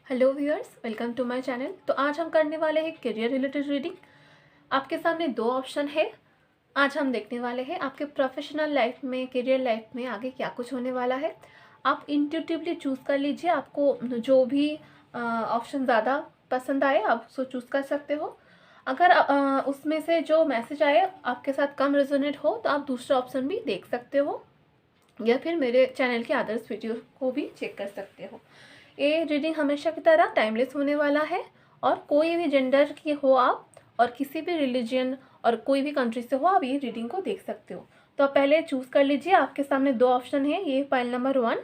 Hello viewers, welcome to my channel. तो आज हम करने वाले हैं करियर रिलेटेड रीडिंग। आपके सामने दो ऑप्शन है। आज हम देखने वाले हैं आपके प्रोफेशनल लाइफ में, करियर लाइफ में आगे क्या कुछ होने वाला है। आप इंट्यूटिवली चूज़ कर लीजिए, आपको जो भी ऑप्शन ज़्यादा पसंद आए आप उसको चूज़ कर सकते हो। अगर उसमें से जो मैसेज आए आपके साथ कम रेजोनेट हो तो आप दूसरा ऑप्शन भी देख सकते हो या फिर मेरे चैनल के अदर्स वीडियो को भी चेक कर सकते हो। ये रीडिंग हमेशा की तरह टाइमलेस होने वाला है और कोई भी जेंडर की हो आप और किसी भी रिलीजन और कोई भी कंट्री से हो आप ये रीडिंग को देख सकते हो। तो आप पहले चूज़ कर लीजिए। आपके सामने दो ऑप्शन है, ये फाइल नंबर 1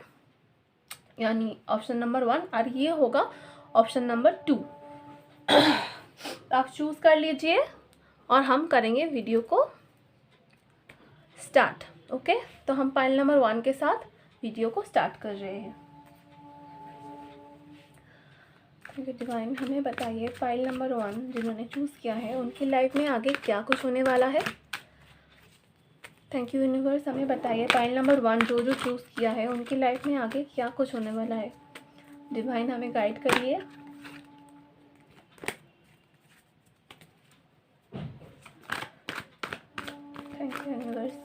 यानी ऑप्शन नंबर 1 और ये होगा ऑप्शन नंबर 2। आप चूज़ कर लीजिए और हम करेंगे वीडियो को स्टार्ट। ओके, तो हम फाइल नंबर 1 के साथ वीडियो को स्टार्ट कर रहे हैं। डिवाइन हमें बताइए, फाइल नंबर 1 जिन्होंने चूज़ किया है उनकी लाइफ में आगे क्या कुछ होने वाला है। थैंक यू यूनिवर्स, हमें बताइए फाइल नंबर 1 जो चूज़ किया है उनकी लाइफ में आगे क्या कुछ होने वाला है। डिवाइन हमें गाइड करिए। Thank you universe.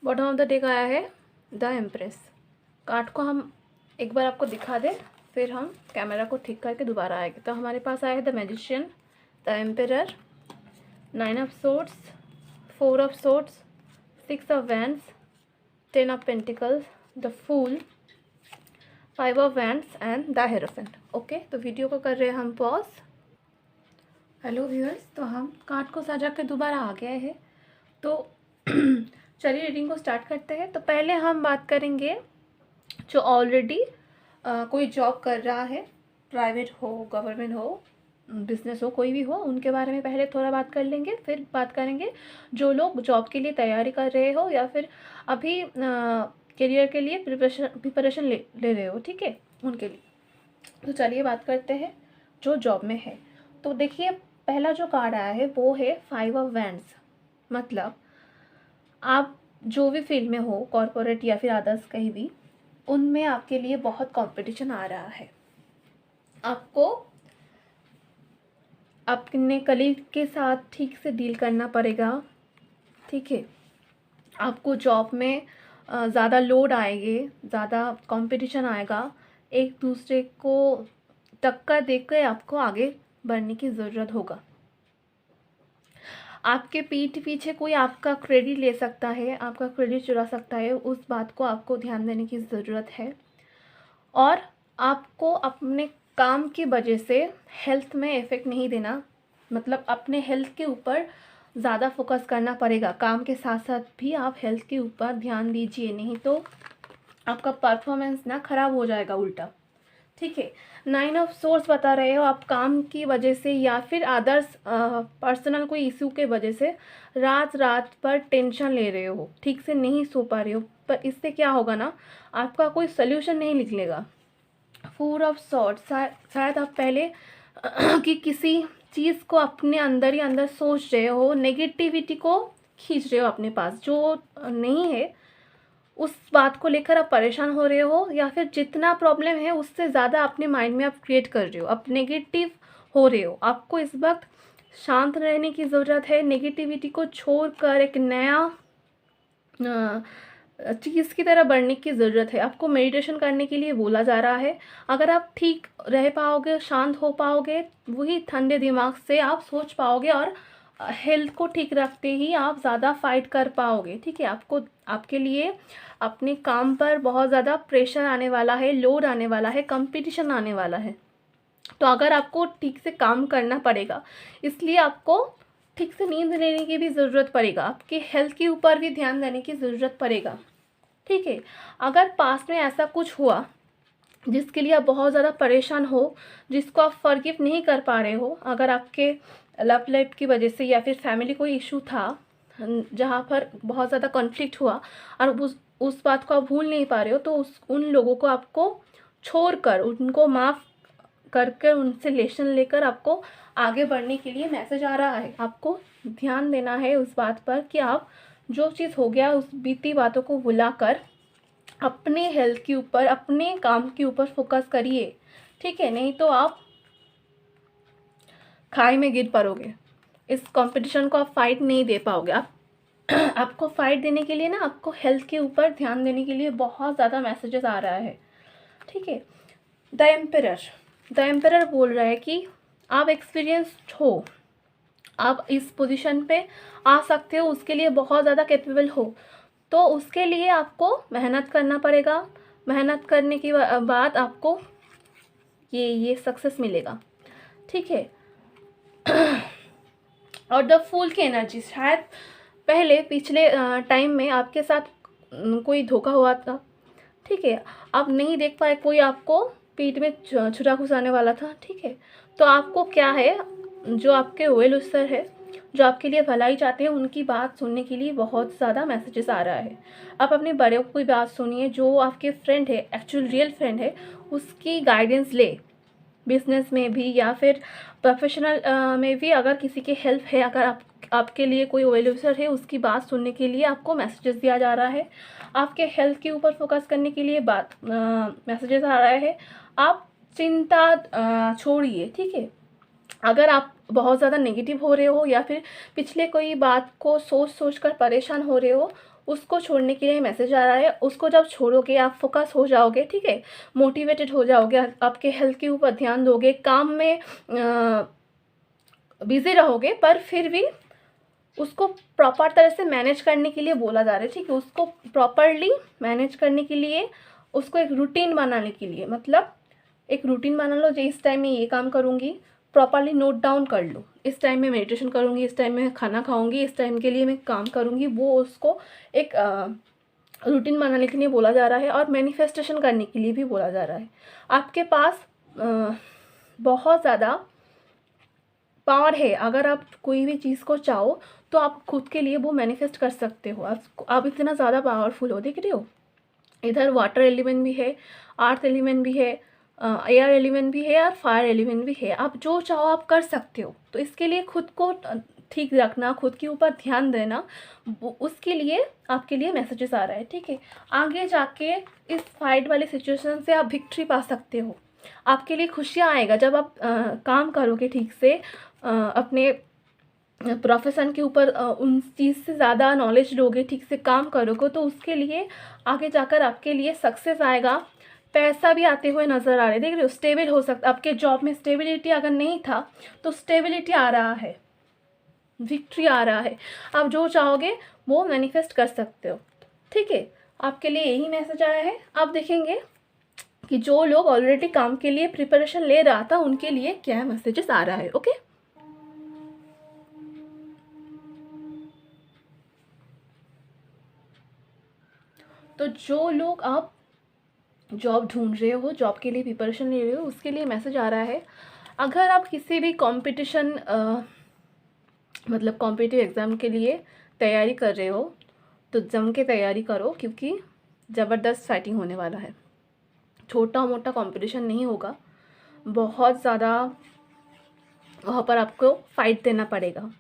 Bottom of the deck आया है द एम्प्रेस। कार्ड को हम एक बार आपको दिखा दें, फिर हम कैमरा को ठीक करके दोबारा आएंगे। तो हमारे पास आया है the magician, the emperor, 9 of swords, 4 of swords, 6 of wands, 10 of pentacles, the fool, 5 of wands and the hierophant. Okay, तो वीडियो को कर रहे हैं हम पॉज। हेलो व्यूअर्स, तो हम कार्ड को सजा के दोबारा आ गए हैं। तो चलिए रीडिंग को स्टार्ट करते हैं। तो पहले हम बात करेंगे जो ऑलरेडी कोई जॉब कर रहा है, प्राइवेट हो, गवर्नमेंट हो, बिजनेस हो, कोई भी हो, उनके बारे में पहले थोड़ा बात कर लेंगे। फिर बात करेंगे जो लोग जॉब के लिए तैयारी कर रहे हो या फिर अभी करियर के लिए प्रिपरेशन ले रहे हो, ठीक है, उनके लिए। तो चलिए बात करते हैं जो जॉब में है। तो देखिए, पहला जो कार्ड आया है वो है 5 ऑफ वैंड्स। मतलब आप जो भी फील्ड में हो, कॉरपोरेट या फिर अदर्स कहीं भी, उनमें आपके लिए बहुत कंपटीशन आ रहा है। आपको अपने कलीग के साथ ठीक से डील करना पड़ेगा, ठीक है। आपको जॉब में ज़्यादा लोड आएंगे, ज़्यादा कंपटीशन आएगा। एक दूसरे को टक्कर देकर आपको आगे बढ़ने की ज़रूरत होगा। आपके पीठ पीछे कोई आपका क्रेडिट ले सकता है, आपका क्रेडिट चुरा सकता है, उस बात को आपको ध्यान देने की ज़रूरत है। और आपको अपने काम की वजह से हेल्थ में इफ़ेक्ट नहीं देना, मतलब अपने हेल्थ के ऊपर ज़्यादा फोकस करना पड़ेगा। काम के साथ साथ भी आप हेल्थ के ऊपर ध्यान दीजिए, नहीं तो आपका परफॉर्मेंस ना ख़राब हो जाएगा उल्टा। ठीक है। 9 ऑफ सोर्स बता रहे हो, आप काम की वजह से या फिर अदर्स पर्सनल कोई इशू के वजह से रात रात पर टेंशन ले रहे हो, ठीक से नहीं सो पा रहे हो, पर इससे क्या होगा ना, आपका कोई सोल्यूशन नहीं निकलेगा। 4 ऑफ सॉर्ट्स, शायद आप पहले कि किसी चीज़ को अपने अंदर ही अंदर सोच रहे हो, नेगेटिविटी को खींच रहे हो अपने पास, जो नहीं है उस बात को लेकर आप परेशान हो रहे हो, या फिर जितना प्रॉब्लम है उससे ज़्यादा अपने माइंड में आप क्रिएट कर रहे हो, आप नेगेटिव हो रहे हो। आपको इस वक्त शांत रहने की ज़रूरत है, नेगेटिविटी को छोड़कर एक नया चीज़ की तरह बढ़ने की ज़रूरत है। आपको मेडिटेशन करने के लिए बोला जा रहा है। अगर आप ठीक रह पाओगे, शांत हो पाओगे, वही ठंडे दिमाग से आप सोच पाओगे और हेल्थ को ठीक रखते ही आप ज़्यादा फाइट कर पाओगे। ठीक है। आपको आपके लिए अपने काम पर बहुत ज़्यादा प्रेशर आने वाला है, लोड आने वाला है, कंपटीशन आने वाला है। तो अगर आपको ठीक से काम करना पड़ेगा, इसलिए आपको ठीक से नींद लेने की भी ज़रूरत पड़ेगा, आपके हेल्थ के ऊपर भी ध्यान देने की ज़रूरत पड़ेगा। ठीक है। अगर पास्ट में ऐसा कुछ हुआ जिसके लिए आप बहुत ज़्यादा परेशान हो, जिसको आप फॉरगिव नहीं कर पा रहे हो, अगर आपके लव लाइफ की वजह से या फिर फैमिली कोई इशू था जहाँ पर बहुत ज़्यादा कॉन्फ्लिक्ट हुआ और उस बात को आप भूल नहीं पा रहे हो, तो उन लोगों को आपको छोड़कर, उनको माफ़ करके, उनसे लेसन लेकर आपको आगे बढ़ने के लिए मैसेज आ रहा है। आपको ध्यान देना है उस बात पर कि आप जो चीज़ हो गया उस बीती बातों को भुलाकर अपने हेल्थ के ऊपर, अपने काम के ऊपर फोकस करिए। ठीक है। नहीं तो आप खाई में गिर पड़ोगे। इस कंपटीशन को आप फाइट नहीं दे पाओगे। आपको फाइट देने के लिए ना, आपको हेल्थ के ऊपर ध्यान देने के लिए बहुत ज़्यादा मैसेजेस आ रहा है। ठीक है। द एम्परर बोल रहा है कि आप एक्सपीरियंस्ड हो, आप इस पोजीशन पे आ सकते हो, उसके लिए बहुत ज़्यादा कैपेबल हो, तो उसके लिए आपको मेहनत करना पड़ेगा। मेहनत करने के बाद आपको ये सक्सेस मिलेगा। ठीक है। और द फूल की एनर्जी, शायद पहले पिछले टाइम में आपके साथ कोई धोखा हुआ था। ठीक है। आप नहीं देख पाए, कोई आपको पीठ में छुरा घुसाने वाला था। ठीक है। तो आपको क्या है, जो आपके वेल विशर है, जो आपके लिए भलाई चाहते हैं, उनकी बात सुनने के लिए बहुत ज़्यादा मैसेजेस आ रहा है। आप अपने बड़े की बात सुनिए, जो आपके फ्रेंड है, एक्चुअल रियल फ्रेंड है, उसकी गाइडेंस ले। बिजनेस में भी या फिर प्रोफेशनल में भी अगर किसी की हेल्प है, अगर आपके लिए कोई वेल विशर है, उसकी बात सुनने के लिए आपको मैसेजेस दिया जा रहा है। आपके हेल्थ के ऊपर फोकस करने के लिए मैसेजेस आ रहा है। आप चिंता छोड़िए। ठीक है। अगर आप बहुत ज़्यादा नेगेटिव हो रहे हो या फिर पिछले कोई बात को सोच कर परेशान हो रहे हो, उसको छोड़ने के लिए मैसेज आ रहा है। उसको जब छोड़ोगे आप फोकस हो जाओगे। ठीक है। मोटिवेटेड हो जाओगे, आपके हेल्थ के ऊपर ध्यान दोगे, काम में बिजी रहोगे, पर फिर भी उसको प्रॉपर तरह से मैनेज करने के लिए बोला जा रहा है। ठीक है। उसको प्रॉपरली मैनेज करने के लिए, उसको एक रूटीन बनाने के लिए, मतलब एक रूटीन बना लो, जो इस टाइम में ये काम करूँगी, प्रॉपरली नोट डाउन कर लो, इस टाइम में मेडिटेशन करूँगी, इस टाइम में खाना खाऊंगी, इस टाइम के लिए मैं काम करूँगी। वो उसको एक रूटीन बनाने के लिए बोला जा रहा है और मैनिफेस्टेशन करने के लिए भी बोला जा रहा है। आपके पास बहुत ज़्यादा पावर है। अगर आप कोई भी चीज़ को चाहो तो आप खुद के लिए वो मैनिफेस्ट कर सकते हो। आप इतना ज़्यादा पावरफुल हो। देख रहे हो, इधर वाटर एलिमेंट भी है, अर्थ एलिमेंट भी है, एयर एलिमेंट भी है और फायर एलिमेंट भी है। आप जो चाहो आप कर सकते हो। तो इसके लिए खुद को ठीक रखना, खुद के ऊपर ध्यान देना, उसके लिए आपके लिए मैसेजेस आ रहा है। ठीक है। आगे जाके इस फाइट वाली सिचुएशन से आप विक्ट्री पा सकते हो। आपके लिए खुशियाँ आएगा जब आप काम करोगे ठीक से, अपने प्रोफेशन के ऊपर उन चीज़ से ज़्यादा नॉलेज लोगे, ठीक से काम करोगे, तो उसके लिए आगे जाकर आपके लिए सक्सेस आएगा। पैसा भी आते हुए नज़र आ रहे, देख रहे हो, स्टेबल हो सकता। आपके जॉब में स्टेबिलिटी अगर नहीं था तो स्टेबिलिटी आ रहा है, विक्ट्री आ रहा है। आप जो चाहोगे वो मैनिफेस्ट कर सकते हो। ठीक है। आपके लिए यही मैसेज आया है। आप देखेंगे कि जो लोग ऑलरेडी काम के लिए प्रिपरेशन ले रहा था, उनके लिए क्या मैसेजेस आ रहा है। ओके। तो जो लोग आप जॉब ढूंढ रहे हो, जॉब के लिए प्रिपरेशन ले रहे हो, उसके लिए मैसेज आ रहा है। अगर आप किसी भी कंपटीशन मतलब कॉम्पिटिटिव एग्ज़ाम के लिए तैयारी कर रहे हो तो जम के तैयारी करो, क्योंकि ज़बरदस्त फाइटिंग होने वाला है। छोटा मोटा कंपटीशन नहीं होगा, बहुत ज़्यादा वहाँ पर आपको फ़ाइट देना पड़ेगा,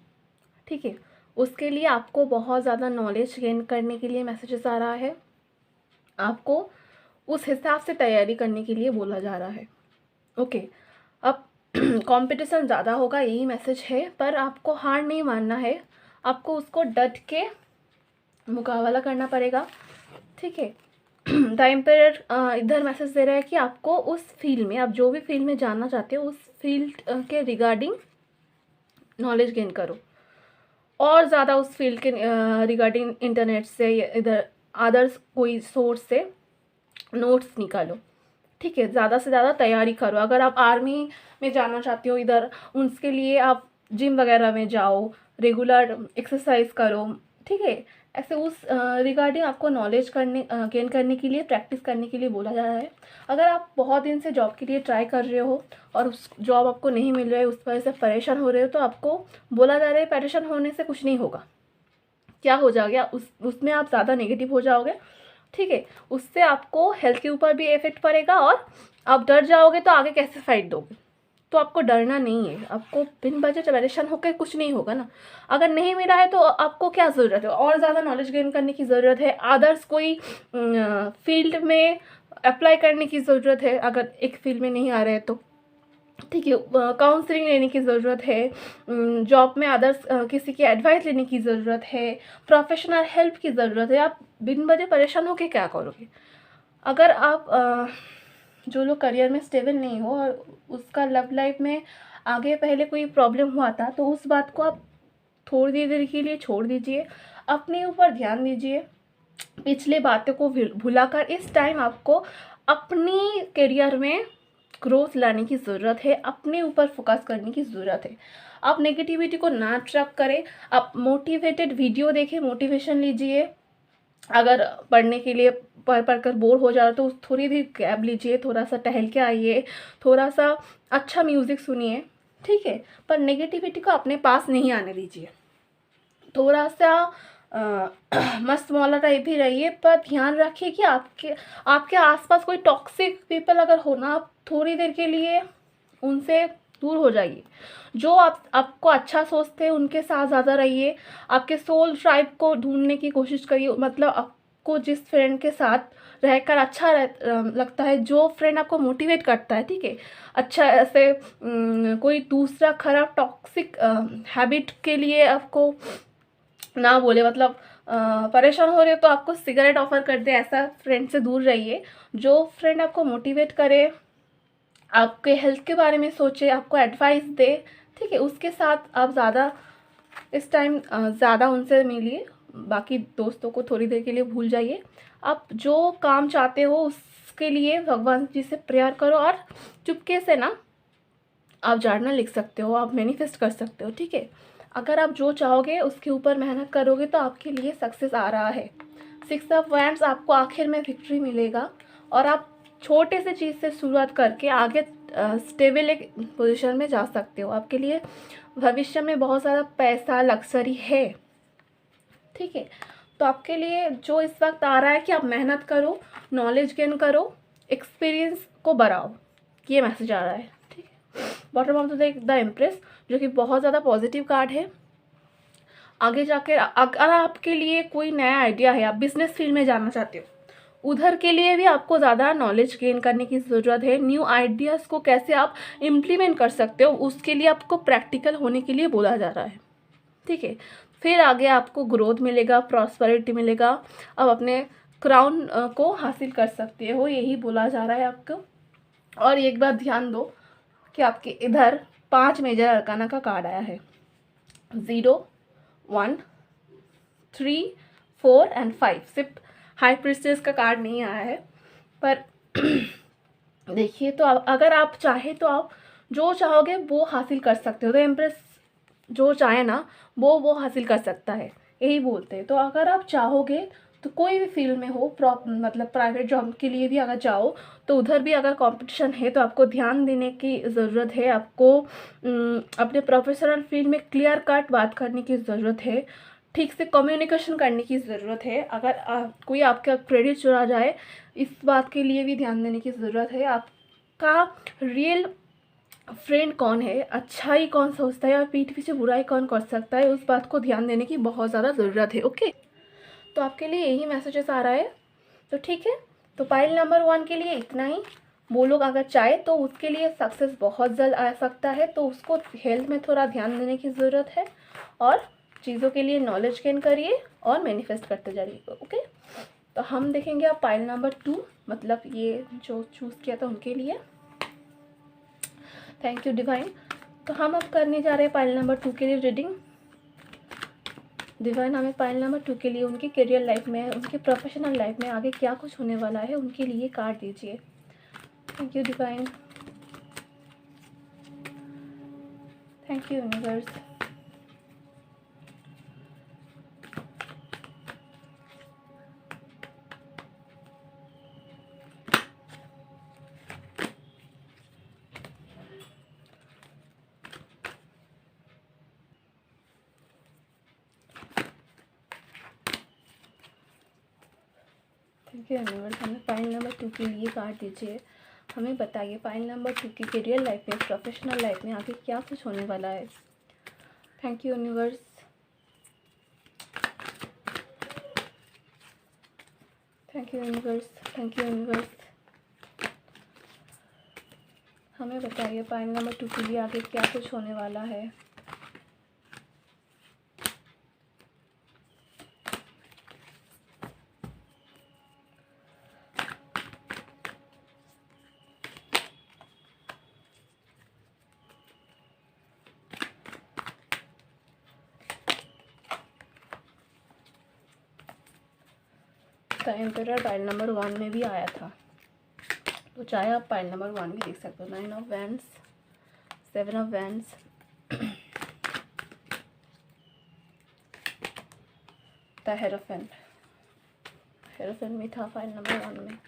ठीक है। उसके लिए आपको बहुत ज़्यादा नॉलेज गेन करने के लिए मैसेजेस आ रहा है, आपको उस हिसाब से तैयारी करने के लिए बोला जा रहा है, ओके। अब कंपटीशन ज़्यादा होगा, यही मैसेज है, पर आपको हार नहीं मानना है, आपको उसको डट के मुकाबला करना पड़ेगा, ठीक है। द एम्पायर इधर मैसेज दे रहा है कि आपको उस फील्ड में, आप जो भी फील्ड में जानना चाहते हो, उस फील्ड के रिगार्डिंग नॉलेज गेन करो, और ज़्यादा उस फील्ड के रिगार्डिंग इंटरनेट से या इधर अदर्स कोई सोर्स से नोट्स निकालो, ठीक है। ज़्यादा से ज़्यादा तैयारी करो। अगर आप आर्मी में जाना चाहते हो इधर, उसके लिए आप जिम वगैरह में जाओ, रेगुलर एक्सरसाइज करो, ठीक है। ऐसे उस रिगार्डिंग आपको नॉलेज गेन करने के लिए, प्रैक्टिस करने के लिए बोला जा रहा है। अगर आप बहुत दिन से जॉब के लिए ट्राई कर रहे हो और उस जॉब आपको नहीं मिल रहा है, उस वजह से परेशान हो रहे हो, तो आपको बोला जा रहा है परेशान होने से कुछ नहीं होगा। क्या हो जाएगा, उसमें आप ज़्यादा नेगेटिव हो जाओगे, ठीक है। उससे आपको हेल्थ के ऊपर भी इफेक्ट पड़ेगा, और आप डर जाओगे तो आगे कैसे फाइट दोगे। तो आपको डरना नहीं है, आपको बिन वजह परेशान होकर कुछ नहीं होगा ना। अगर नहीं मिला है तो आपको क्या ज़रूरत है, और ज़्यादा नॉलेज गेन करने की ज़रूरत है, अदर्स कोई फील्ड में अप्लाई करने की ज़रूरत है, अगर एक फील्ड में नहीं आ रहे हैं तो, ठीक है। काउंसलिंग लेने की ज़रूरत है, जॉब में अदर्स किसी की एडवाइस लेने की ज़रूरत है, प्रोफेशनल हेल्प की ज़रूरत है। आप बिन वजह परेशान होकर क्या करोगे। अगर आप जो लोग करियर में स्टेबल नहीं हो और उसका लव लाइफ में आगे पहले कोई प्रॉब्लम हुआ था, तो उस बात को आप थोड़ी देर के लिए छोड़ दीजिए, अपने ऊपर ध्यान दीजिए, पिछले बातों को भुलाकर इस टाइम आपको अपनी करियर में ग्रोथ लाने की ज़रूरत है, अपने ऊपर फोकस करने की ज़रूरत है। आप नेगेटिविटी को ना ट्रैक करें, आप मोटिवेटेड वीडियो देखें, मोटिवेशन लीजिए। अगर पढ़ने के लिए पढ़ कर बोर हो जा रहा तो थोड़ी देर गैप लीजिए, थोड़ा सा टहल के आइए, थोड़ा सा अच्छा म्यूज़िक सुनिए, ठीक है। पर नेगेटिविटी को अपने पास नहीं आने दीजिए। थोड़ा सा मस्त मौला टाइप ही रहिए, पर ध्यान रखिए कि आपके आसपास कोई टॉक्सिक पीपल अगर हो ना, आप थोड़ी देर के लिए उनसे दूर हो जाइए। जो आपको अच्छा सोचते हैं उनके साथ ज़्यादा रहिए, आपके सोल ट्राइब को ढूंढने की कोशिश करिए। मतलब आपको जिस फ्रेंड के साथ रहकर अच्छा लगता है, जो फ्रेंड आपको मोटिवेट करता है, ठीक है, अच्छा, ऐसे कोई दूसरा खराब टॉक्सिक हैबिट के लिए आपको ना बोले, मतलब परेशान हो रहे हो तो आपको सिगरेट ऑफर कर दे, ऐसा फ्रेंड से दूर रहिए। जो फ्रेंड आपको मोटिवेट करे, आपके हेल्थ के बारे में सोचे, आपको एडवाइस दे, ठीक है, उसके साथ आप ज़्यादा इस टाइम ज़्यादा उनसे मिलिए। बाकी दोस्तों को थोड़ी देर के लिए भूल जाइए। आप जो काम चाहते हो उसके लिए भगवान जी से प्रेयर करो, और चुपके से ना आप जर्नल लिख सकते हो, आप मैनिफेस्ट कर सकते हो, ठीक है। अगर आप जो चाहोगे उसके ऊपर मेहनत करोगे तो आपके लिए सक्सेस आ रहा है। 6 ऑफ वैंड्स, आपको आखिर में विक्ट्री मिलेगा, और आप छोटे से चीज़ से शुरुआत करके आगे स्टेबल एक पोजीशन में जा सकते हो। आपके लिए भविष्य में बहुत सारा पैसा, लग्जरी है, ठीक है। तो आपके लिए जो इस वक्त आ रहा है कि आप मेहनत करो, नॉलेज गेन करो, एक्सपीरियंस को बढ़ाओ, ये मैसेज आ रहा है, ठीक है। बॉटम ऑफ द एम्प्रेस, जो कि बहुत ज़्यादा पॉजिटिव कार्ड है। आगे जाकर अगर आपके लिए कोई नया आइडिया है, आप बिजनेस फील्ड में जाना चाहते हो, उधर के लिए भी आपको ज़्यादा नॉलेज गेन करने की ज़रूरत है। न्यू आइडियाज़ को कैसे आप इम्प्लीमेंट कर सकते हो, उसके लिए आपको प्रैक्टिकल होने के लिए बोला जा रहा है, ठीक है। फिर आगे आपको ग्रोथ मिलेगा, प्रॉस्पेरिटी मिलेगा, आप अपने क्राउन को हासिल कर सकते हो, यही बोला जा रहा है आपको। और एक बात ध्यान दो कि आपके इधर 5 मेजर अरकाना का कार्ड आया है, 0, 1, 3, 4 एंड 5। सिर्फ हाई प्रिस्टेस का कार्ड नहीं आया है, पर देखिए, तो अगर आप चाहे तो आप जो चाहोगे वो हासिल कर सकते हो। तो एम्प्रेस जो चाहे ना वो हासिल कर सकता है, यही बोलते हैं। तो अगर आप चाहोगे तो कोई भी फील्ड में हो, मतलब प्राइवेट जॉब के लिए भी अगर जाओ तो उधर भी अगर कंपटीशन है तो आपको ध्यान देने की ज़रूरत है। आपको अपने प्रोफेशनल फील्ड में क्लियर कट बात करने की ज़रूरत है, ठीक से कम्युनिकेशन करने की ज़रूरत है। अगर कोई आपका क्रेडिट चुरा जाए, इस बात के लिए भी ध्यान देने की ज़रूरत है। आपका रियल फ्रेंड कौन है, अच्छाई कौन सोचता है और पीठ पीछे बुराई कौन कर सकता है, उस बात को ध्यान देने की बहुत ज़्यादा ज़रूरत है। ओके, तो आपके लिए यही मैसेजेस आ रहा है। तो ठीक है, तो पाइल नंबर 1 के लिए इतना ही। वो लोग अगर चाहे तो उसके लिए सक्सेस बहुत जल्द आ सकता है, तो उसको हेल्थ में थोड़ा ध्यान देने की ज़रूरत है और चीज़ों के लिए नॉलेज गेन करिए और मैनिफेस्ट करते जाइए। ओके, तो हम देखेंगे अब पाइल नंबर 2, मतलब ये जो चूज़ किया था उनके लिए। Thank you divine. तो हम अब करने जा रहे हैं पाइल नंबर 2 के लिए रीडिंग। डिवाइन हमें पाइल नंबर 2 के लिए उनकी करियर लाइफ में, उनके प्रोफेशनल लाइफ में आगे क्या कुछ होने वाला है उनके लिए कार्ड दीजिए। Thank you divine, thank you universe. Thank you universe, हमें पाइल नंबर 2 के लिए कार्ड दीजिए। हमें बताइए पाइल नंबर 2 की करियर लाइफ में, प्रोफेशनल लाइफ में आगे क्या कुछ होने वाला है। Thank you universe, thank you universe, thank you universe. हमें बताइए पाइल नंबर 2 के लिए आगे क्या कुछ होने वाला है। द एम्परर पाइल नंबर 1 में भी आया था, तो चाहे आप पाइल नंबर 1 भी देख सकते हो। 9 of wands, 7 of wands, the hierophant. Hierophant भी था पाइल नंबर 1 में।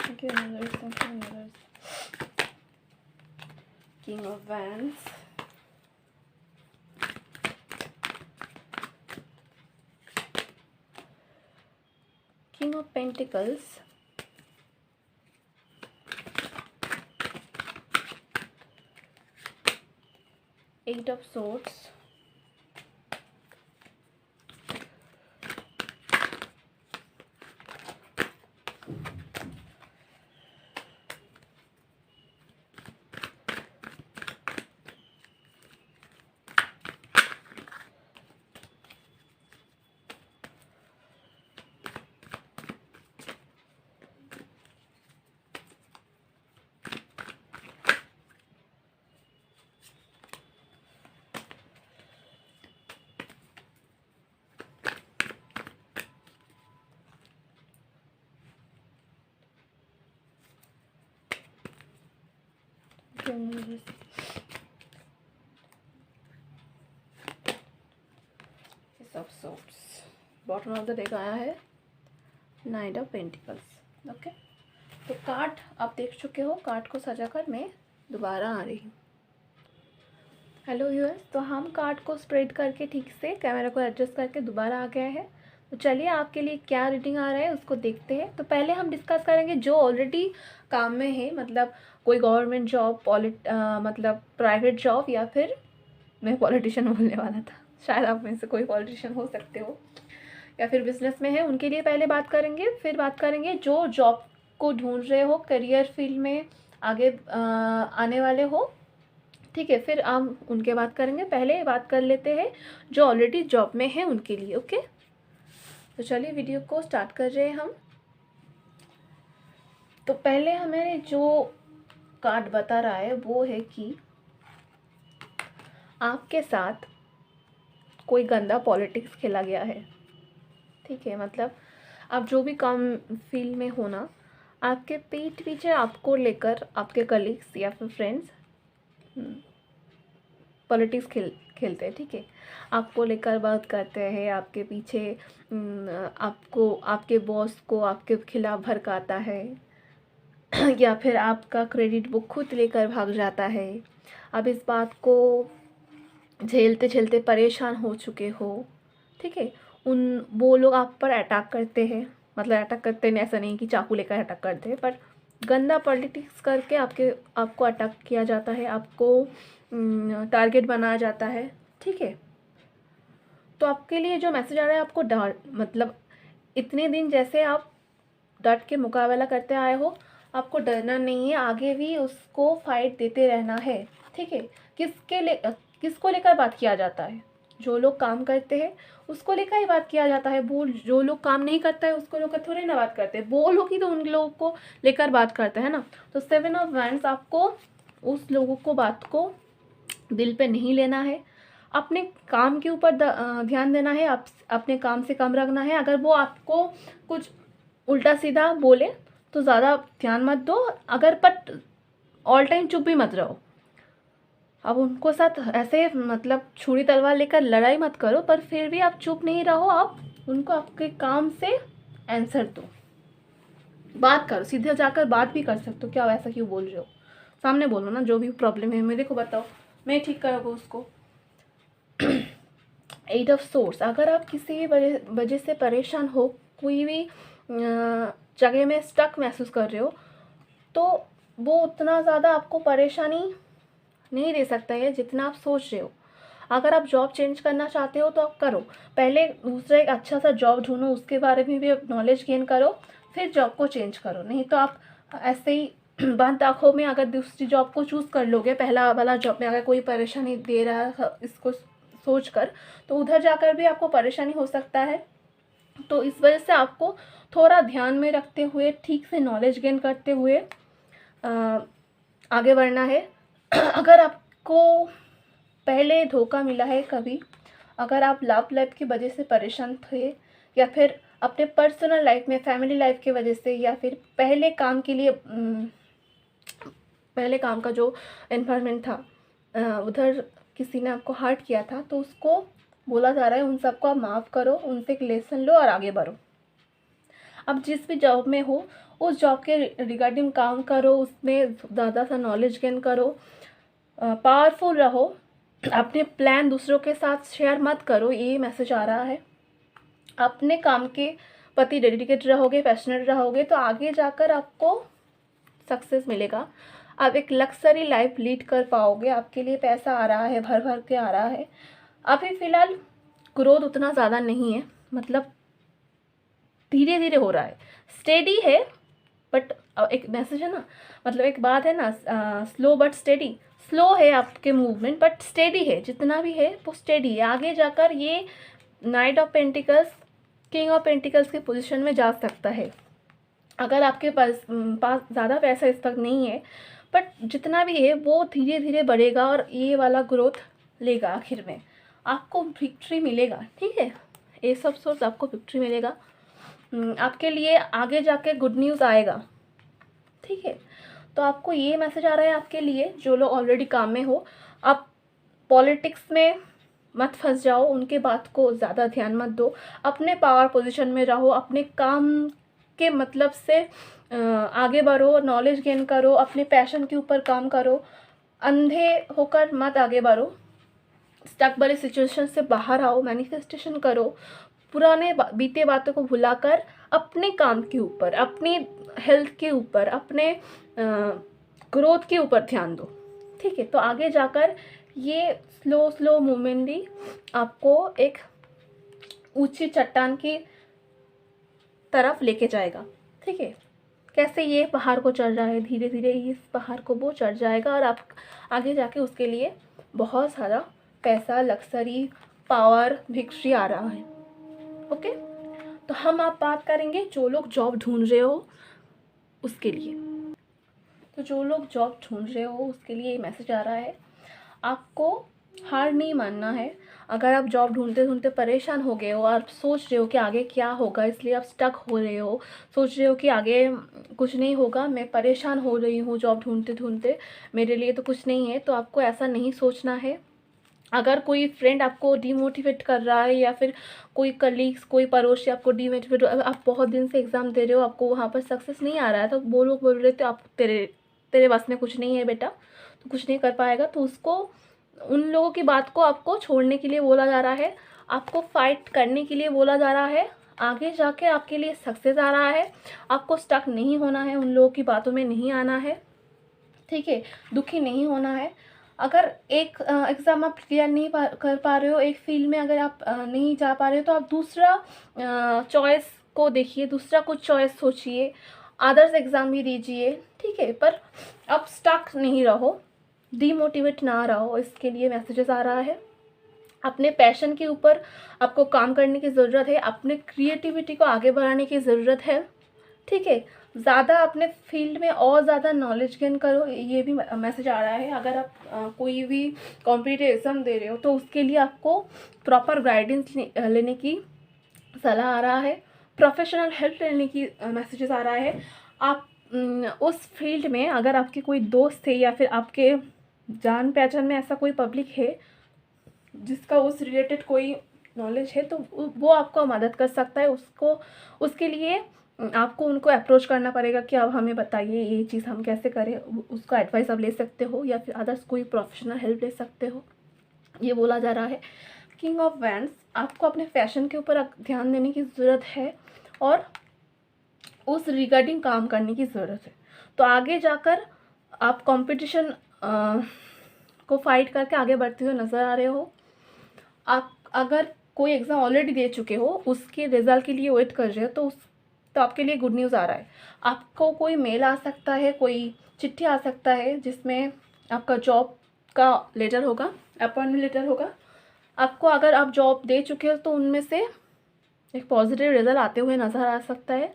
Thank you universe, thank you universe. King of wands, king of pentacles, eight of swords, of swords. Bottom of the deck आया है knight of pentacles. Okay, तो card आप देख चुके हो, कार्ड को सजाकर मैं दोबारा आ रही हूँ। हेलो व्यूअर्स, तो हम कार्ड को स्प्रेड करके ठीक से कैमरा को एडजस्ट करके दोबारा आ गए हैं। तो चलिए आपके लिए क्या रीडिंग आ रहा है उसको देखते हैं। तो पहले हम डिस्कस करेंगे जो ऑलरेडी काम में है, मतलब कोई गवर्नमेंट जॉब, मतलब प्राइवेट जॉब, या फिर मैं पॉलिटिशियन बोलने वाला था, शायद आप में से कोई पॉलिटिशियन हो सकते हो, या फिर बिजनेस में है, उनके लिए पहले बात करेंगे। फिर बात करेंगे जो जॉब को ढूंढ रहे हो, करियर फील्ड में आगे आने वाले हो, ठीक है, फिर हम उनके बात करेंगे। पहले बात कर लेते हैं जो ऑलरेडी जॉब में है उनके लिए। ओके, तो चलिए वीडियो को स्टार्ट कर रहे हैं हम। तो पहले हमें जो कार्ड बता रहा है वो है कि आपके साथ कोई गंदा पॉलिटिक्स खेला गया है। ठीक है, मतलब आप जो भी काम फील्ड में हो ना, आपके पीठ पीछे आपको लेकर आपके कलीग्स या फिर फ्रेंड्स पॉलिटिक्स खेलते हैं, ठीक है। आपको लेकर बात करते हैं, आपके पीछे आपको, आपके बॉस को आपके खिलाफ भड़काता है या फिर आपका क्रेडिट बुक खुद लेकर भाग जाता है। अब इस बात को झेलते झेलते परेशान हो चुके हो, ठीक है। वो लोग आप पर अटैक करते हैं, मतलब अटैक करते हैं ऐसा नहीं कि चाकू लेकर अटैक करते हैं, पर गंदा पॉलिटिक्स करके आपको अटैक किया जाता है, आपको टारगेट बनाया जाता है, ठीक है। तो आपके लिए जो मैसेज आ रहा है, आपको मतलब इतने दिन जैसे आप डट के मुकाबला करते आए हो, आपको डरना नहीं है, आगे भी उसको फाइट देते रहना है, ठीक है। किसको लेकर बात किया जाता है? जो लोग काम करते हैं उसको लेकर ही बात किया जाता है। वो जो लोग काम नहीं करता है उसको लेकर थोड़ी ना बात करते हैं, वो लोग ही तो उन लोगों को लेकर बात करते हैं ना। तो 7 ऑफ वैंड्स, आपको उस लोगों को बात को दिल पे नहीं लेना है, अपने काम के ऊपर ध्यान देना है, आप अपने काम से कम रखना है। अगर वो आपको कुछ उल्टा सीधा बोले तो ज़्यादा ध्यान मत दो, अगर बट ऑल टाइम चुप भी मत रहो। अब उनको साथ ऐसे मतलब छुरी तलवार लेकर लड़ाई मत करो, पर फिर भी आप चुप नहीं रहो, आप उनको आपके काम से आंसर दो, बात करो, सीधे जाकर बात भी कर सकते हो। क्या ऐसा क्यों बोल रहे हो, सामने बोलो ना, जो भी प्रॉब्लम है मेरे को बताओ, मैं ठीक करूँगा उसको। 8 ऑफ सोर्स, अगर आप किसी वजह से परेशान हो, कोई भी जगह में स्टक महसूस कर रहे हो, तो वो उतना ज़्यादा आपको परेशानी नहीं दे सकता है जितना आप सोच रहे हो। अगर आप जॉब चेंज करना चाहते हो तो आप करो, पहले दूसरा एक अच्छा सा जॉब ढूंढो, उसके बारे में भी नॉलेज गेन करो, फिर जॉब को चेंज करो। नहीं तो आप ऐसे ही बंद आँखों में अगर दूसरी जॉब को चूज़ कर लोगे, पहला वाला जॉब में अगर कोई परेशानी दे रहा है इसको सोच कर, तो उधर जाकर भी आपको परेशानी हो सकता है। तो इस वजह से आपको थोड़ा ध्यान में रखते हुए, ठीक से नॉलेज गेन करते हुए आगे बढ़ना है। अगर आपको पहले धोखा मिला है कभी, अगर आप लव लाइफ की वजह से परेशान थे, या फिर अपने पर्सनल लाइफ में फैमिली लाइफ की वजह से, या फिर पहले काम के लिए पहले काम का जो एनवायरनमेंट था उधर किसी ने आपको हर्ट किया था, तो उसको बोला जा रहा है उन सबको आप माफ़ करो, उनसे एक लेसन लो और आगे बढ़ो। अब जिस भी जॉब में हो उस जॉब के रिगार्डिंग काम करो, उसमें ज़्यादा सा नॉलेज गेन करो, पावरफुल रहो, अपने प्लान दूसरों के साथ शेयर मत करो, ये मैसेज आ रहा है। अपने काम के प्रति डेडिकेटेड रहोगे, पैशनेट रहोगे, तो आगे जाकर आपको सक्सेस मिलेगा। आप एक लग्जरी लाइफ लीड कर पाओगे, आपके लिए पैसा आ रहा है, भर भर के आ रहा है। अभी फ़िलहाल ग्रोथ उतना ज़्यादा नहीं है, मतलब धीरे धीरे हो रहा है, स्टेडी है, बट एक मैसेज है ना, मतलब एक बात है ना, स्लो बट स्टेडी। स्लो है आपके मूवमेंट, बट स्टेडी है, जितना भी है वो स्टेडी है। आगे जाकर ये night of pentacles king of pentacles की पोजीशन में जा सकता है। अगर आपके पास ज़्यादा पैसा इस वक्त नहीं है, बट जितना भी है वो धीरे धीरे बढ़ेगा और ये वाला ग्रोथ लेगा, आखिर में आपको विक्ट्री मिलेगा, ठीक है। ये सब सोच आपको विक्ट्री मिलेगा, आपके लिए आगे जाके गुड न्यूज़ आएगा, ठीक है। तो आपको ये मैसेज आ रहा है आपके लिए, जो लोग ऑलरेडी काम में हो, आप पॉलिटिक्स में मत फंस जाओ, उनके बात को ज़्यादा ध्यान मत दो, अपने पावर पोजीशन में रहो, अपने काम के मतलब से आगे बढ़ो, नॉलेज गेन करो, अपने पैशन के ऊपर काम करो, अंधे होकर मत आगे बढ़ो, स्टक वाली सिचुएशन से बाहर आओ, मैनिफेस्टेशन करो, पुराने बीते बातों को भुलाकर अपने काम के ऊपर, अपनी हेल्थ के ऊपर, अपने ग्रोथ के ऊपर ध्यान दो, ठीक है। तो आगे जाकर ये स्लो स्लो मूवमेंट भी आपको एक ऊंची चट्टान की तरफ लेके जाएगा, ठीक है। कैसे ये पहाड़ को चढ़ रहा है, धीरे धीरे इस पहाड़ को वो चढ़ जाएगा, और आप आगे जाके उसके लिए बहुत सारा पैसा, लग्जरी, पावर, विक्ट्री आ रहा है, ओके। तो हम आप बात करेंगे जो लोग जॉब ढूंढ रहे हो उसके लिए। तो जो लोग जॉब ढूंढ रहे हो उसके लिए मैसेज आ रहा है, आपको हार नहीं मानना है। अगर आप जॉब ढूंढते ढूंढते परेशान हो गए हो और सोच रहे हो कि आगे क्या होगा, इसलिए आप स्टक हो रहे हो, सोच रहे हो कि आगे कुछ नहीं होगा, मैं परेशान हो रही हूँ जॉब ढूंढते ढूंढते, मेरे लिए तो कुछ नहीं है, तो आपको ऐसा नहीं सोचना है। अगर कोई फ्रेंड आपको डीमोटिवेट कर रहा है या फिर कोई कलीग्स, कोई पड़ोसी आपको डीमोटिवेट, आप बहुत दिन से एग्ज़ाम दे रहे हो, आपको वहाँ पर सक्सेस नहीं आ रहा है, तो वो लोग बोल रहे थे आप तेरे तेरे बस में कुछ नहीं है बेटा, तो कुछ नहीं कर पाएगा, तो उसको, उन लोगों की बात को आपको छोड़ने के लिए बोला जा रहा है, आपको फाइट करने के लिए बोला जा रहा है। आगे जाके आपके लिए सक्सेस आ रहा है, आपको स्टक नहीं होना है, उन लोगों की बातों में नहीं आना है, ठीक है, दुखी नहीं होना है। अगर एक एग्ज़ाम आप क्लियर नहीं कर पा रहे हो, एक फील्ड में अगर आप नहीं जा पा रहे हो, तो आप दूसरा चॉइस को देखिए, दूसरा कुछ चॉइस सोचिए, अदर्स एग्ज़ाम भी दीजिए, ठीक है, पर आप स्टक नहीं रहो, डीमोटिवेट ना रहो, इसके लिए मैसेजेस आ रहा है। अपने पैशन के ऊपर आपको काम करने की ज़रूरत है, अपने क्रिएटिविटी को आगे बढ़ाने की ज़रूरत है, ठीक है, ज़्यादा अपने फील्ड में और ज़्यादा नॉलेज गेन करो, ये भी मैसेज आ रहा है। अगर आप कोई भी कॉम्पिटिटिव एग्ज़ाम दे रहे हो, तो उसके लिए आपको प्रॉपर गाइडेंस लेने की सलाह आ रहा है, प्रोफेशनल हेल्प लेने की मैसेजेस आ रहा है। आप उस फील्ड में अगर आपके कोई दोस्त है या फिर आपके जान पहचान में ऐसा कोई पब्लिक है जिसका उस रिलेटेड कोई नॉलेज है, तो वो आपको मदद कर सकता है, उसको, उसके लिए आपको उनको अप्रोच करना पड़ेगा कि अब हमें बताइए ये चीज़ हम कैसे करें, उसका एडवाइस आप ले सकते हो या फिर अदर्स कोई प्रोफेशनल हेल्प ले सकते हो, ये बोला जा रहा है। किंग ऑफ वैंड्स, आपको अपने फैशन के ऊपर ध्यान देने की ज़रूरत है और उस रिगार्डिंग काम करने की ज़रूरत है, तो आगे जाकर आप कंपटीशन को फाइट करके आगे बढ़ते हुए नज़र आ रहे हो। आप अगर कोई एग्ज़ाम ऑलरेडी दे चुके हो, उसके रिज़ल्ट के लिए वेट कर रहे हो, तो आपके लिए गुड न्यूज़ आ रहा है। आपको कोई मेल आ सकता है, कोई चिट्ठी आ सकता है जिसमें आपका जॉब का लेटर होगा, अपॉइंटमेंट लेटर होगा। आपको, अगर आप जॉब दे चुके हो, तो उनमें से एक पॉजिटिव रिज़ल्ट आते हुए नज़र आ सकता है,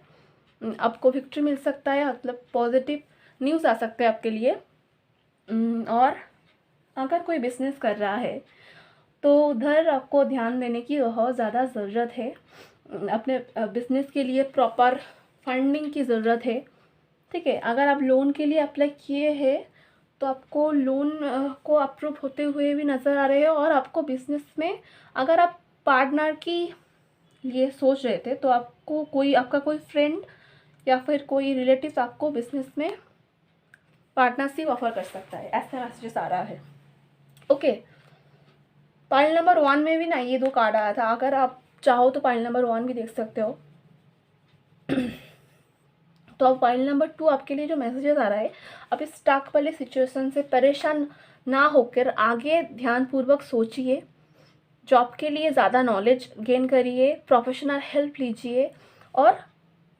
आपको विक्ट्री मिल सकता है, मतलब पॉजिटिव न्यूज़ आ सकते हैं आपके लिए। और अगर कोई बिज़नेस कर रहा है, तो उधर आपको ध्यान देने की बहुत ज़्यादा ज़रूरत है। अपने बिज़नेस के लिए प्रॉपर फंडिंग की ज़रूरत है, ठीक है। अगर आप लोन के लिए अप्लाई किए हैं, तो आपको लोन को अप्रूव होते हुए भी नज़र आ रहे हैं। और आपको बिज़नेस में, अगर आप पार्टनर की ये सोच रहे थे, तो आपको कोई, आपका कोई फ्रेंड या फिर कोई रिलेटिव आपको बिज़नेस में पार्टनरशिप ऑफर कर सकता है, ऐसा मैसेजेस आ रहा है। ओके, पाइल नंबर 1 में भी ना ये 2 कार्ड आया था, अगर आप चाहो तो पाइल नंबर 1 भी देख सकते हो। तो अब पाइल नंबर 2 आपके लिए जो मैसेजेस आ रहा है, आप इस स्टक वाले सिचुएशन से परेशान ना होकर आगे ध्यानपूर्वक सोचिए, जॉब के लिए ज़्यादा नॉलेज गेन करिए, प्रोफेशनल हेल्प लीजिए और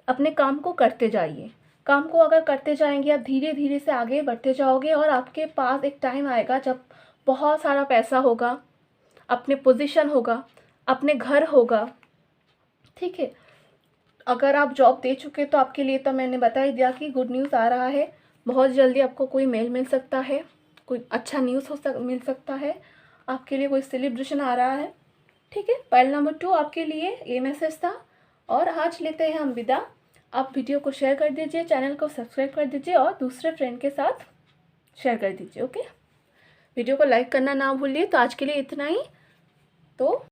अपने काम को करते जाइए। काम को अगर करते जाएंगे, आप धीरे धीरे से आगे बढ़ते जाओगे और आपके पास एक टाइम आएगा जब बहुत सारा पैसा होगा, अपने पोजीशन होगा, अपने घर होगा, ठीक है। अगर आप जॉब दे चुके तो आपके लिए तो मैंने बता ही दिया कि गुड न्यूज़ आ रहा है, बहुत जल्दी आपको कोई मेल मिल सकता है, कोई अच्छा न्यूज़ मिल सकता है, आपके लिए कोई सेलिब्रेशन आ रहा है, ठीक है। पाइल नंबर 2 आपके लिए ये मैसेज था। और आज लेते हैं हम विदा। आप वीडियो को शेयर कर दीजिए, चैनल को सब्सक्राइब कर दीजिए और दूसरे फ्रेंड के साथ शेयर कर दीजिए, ओके। वीडियो को लाइक करना ना भूलिए। तो आज के लिए इतना ही। तो